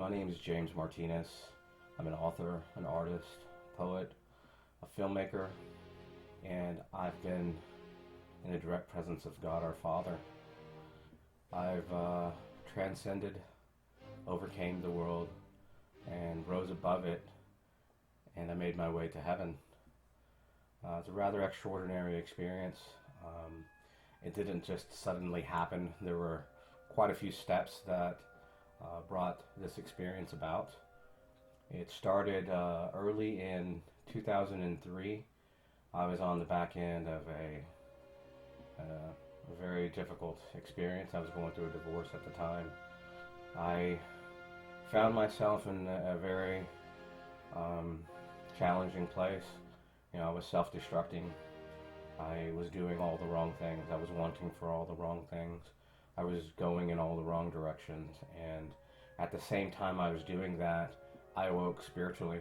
My name is James Martinez. I'm an author, an artist, poet, a filmmaker, and I've been in the direct presence of God our Father. I've transcended, overcame the world, and rose above it, and I made my way to heaven. It's a rather extraordinary experience. It didn't just suddenly happen. There were quite a few steps that brought this experience about. It started early in 2003. I was on the back end of a very difficult experience. I was going through a divorce at the time. I found myself in a very challenging place. I was self-destructing. I was doing all the wrong things. I was wanting for all the wrong things. I was going in all the wrong directions. And at the same time I was doing that, I awoke spiritually.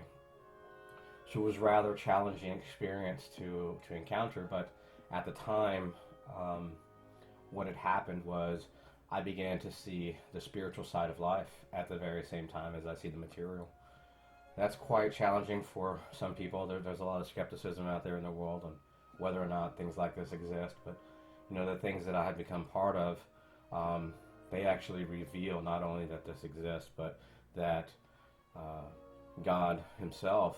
So it was a rather challenging experience to encounter, but at the time, what had happened was I began to see the spiritual side of life at the very same time as I see the material. That's quite challenging for some people. There's a lot of skepticism out there in the world on whether or not things like this exist, but the things that I had become part of, they actually reveal not only that this exists, but that God himself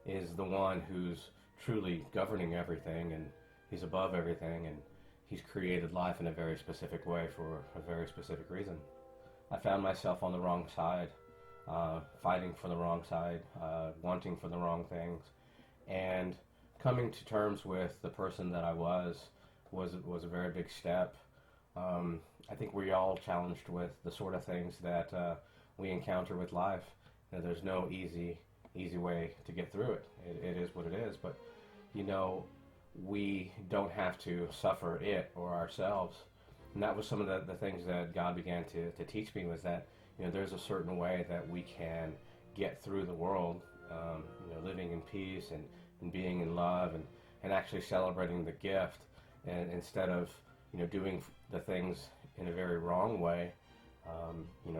is the one who's truly governing everything, and he's above everything, and he's created life in a very specific way for a very specific reason. I found myself on the wrong side, fighting for the wrong side, wanting for the wrong things, and coming to terms with the person that I was a very big step. I think we're all challenged with the sort of things that we encounter with life. There's no easy way to get through it. It is what it is, but we don't have to suffer it or ourselves. And that was some of the things that God began to teach me, was that there's a certain way that we can get through the world, living in peace and being in love and actually celebrating the gift, and instead of doing the things in a very wrong way,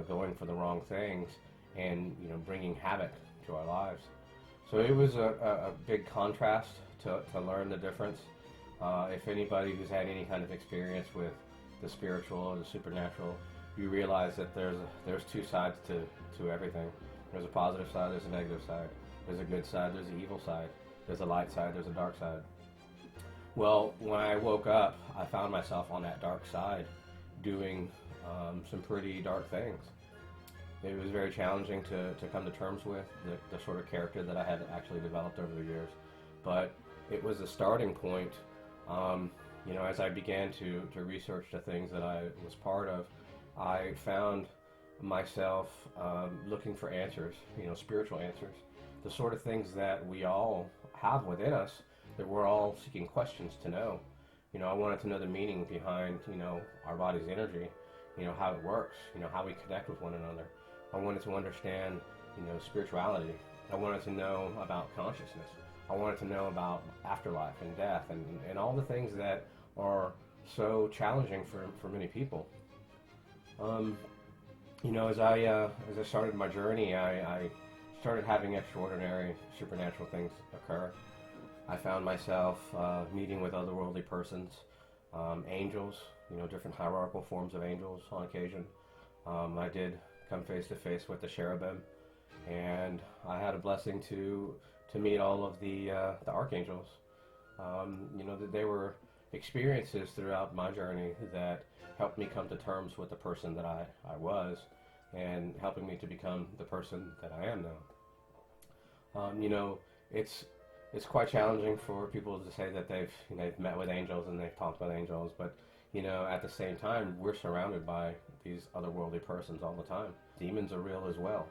going for the wrong things and bringing havoc to our lives. So it was a big contrast to learn the difference. If anybody who's had any kind of experience with the spiritual or the supernatural, you realize that there's two sides to everything. There's a positive side, there's a negative side. There's a good side, there's an evil side. There's a light side, there's a dark side. Well, when I woke up, I found myself on that dark side doing some pretty dark things. It was very challenging to come to terms with the sort of character that I had actually developed over the years. But it was a starting point. As I began to research the things that I was part of, I found myself looking for answers, spiritual answers. The sort of things that we all have within us, that we're all seeking questions to know. I wanted to know the meaning behind, our body's energy, how it works, how we connect with one another. I wanted to understand, spirituality. I wanted to know about consciousness. I wanted to know about afterlife and death and all the things that are so challenging for many people. As I started my journey, I started having extraordinary supernatural things occur. I found myself meeting with otherworldly persons, angels, different hierarchical forms of angels on occasion. I did come face to face with the cherubim, and I had a blessing to meet all of the archangels. They were experiences throughout my journey that helped me come to terms with the person that I was, and helping me to become the person that I am now. It's quite challenging for people to say that they've met with angels and they've talked with angels, but at the same time, we're surrounded by these otherworldly persons all the time. Demons are real as well.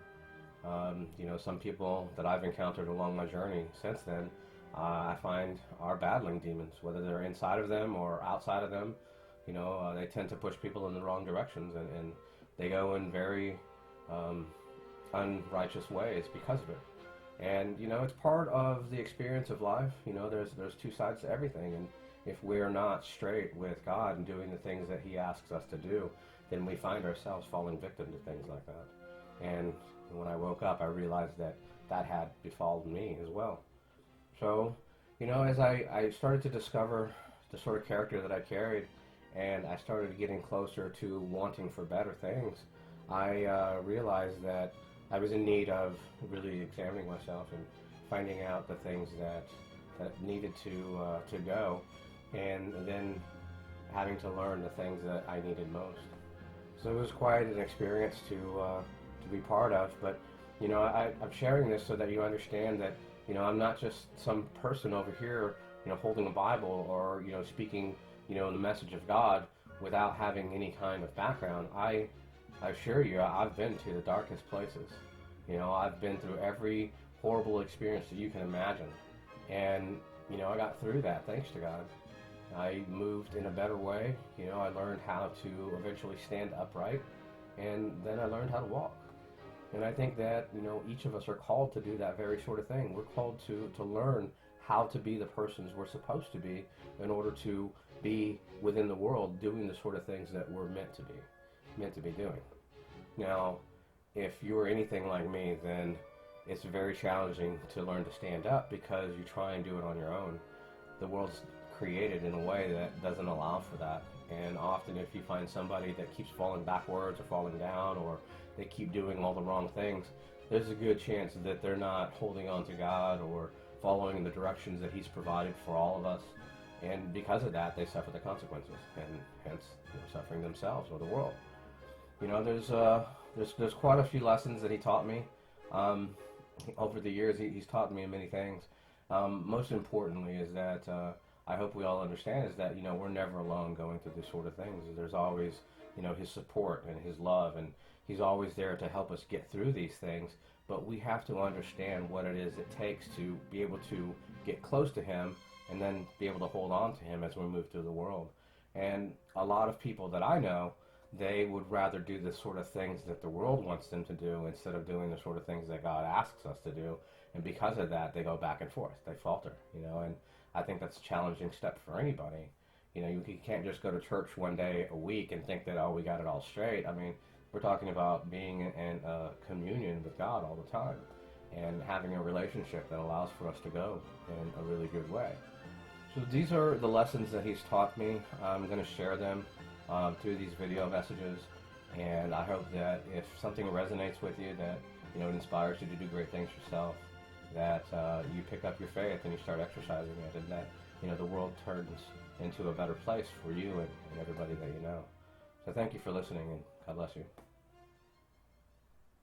Some people that I've encountered along my journey since then, I find are battling demons, whether they're inside of them or outside of them. They tend to push people in the wrong directions, and they go in very unrighteous ways because of it. And it's part of the experience of life. There's two sides to everything, and if we're not straight with God and doing the things that He asks us to do, then we find ourselves falling victim to things like that. And And when I woke up, I realized that that had befallen me as well. So, as I started to discover the sort of character that I carried, and I started getting closer to wanting for better things, I realized that I was in need of really examining myself and finding out the things that needed to go, and then having to learn the things that I needed most. So it was quite an experience to be part of. But I'm sharing this so that you understand that I'm not just some person over here holding a Bible or speaking the message of God without having any kind of background. I assure you, I've been to the darkest places. I've been through every horrible experience that you can imagine, and I got through that thanks to God. I moved in a better way. I learned how to eventually stand upright, and then I learned how to walk. And I think that, each of us are called to do that very sort of thing. We're called to learn how to be the persons we're supposed to be in order to be within the world doing the sort of things that we're meant to be doing. Now, if you are anything like me, then it's very challenging to learn to stand up because you try and do it on your own. The world's created in a way that doesn't allow for that. And often if you find somebody that keeps falling backwards or falling down, or they keep doing all the wrong things, there's a good chance that they're not holding on to God or following the directions that He's provided for all of us. And because of that, they suffer the consequences, and hence suffering themselves or the world. There's quite a few lessons that He taught me. Over the years, He's taught me many things. Most importantly is that I hope we all understand is that we're never alone going through these sort of things. There's always His support and His love, and He's always there to help us get through these things. But we have to understand what it is it takes to be able to get close to Him and then be able to hold on to Him as we move through the world. And a lot of people that I know, they would rather do the sort of things that the world wants them to do instead of doing the sort of things that God asks us to do. And because of that, they go back and forth. They falter, and I think that's a challenging step for anybody. You can't just go to church one day a week and think that, oh, we got it all straight. I mean, we're talking about being in communion with God all the time and having a relationship that allows for us to go in a really good way. So these are the lessons that He's taught me. I'm going to share them through these video messages, and I hope that if something resonates with you, that it inspires you to do great things yourself, that you pick up your faith and you start exercising it, and that the world turns into a better place for you and everybody that you know. So thank you for listening, and God bless you.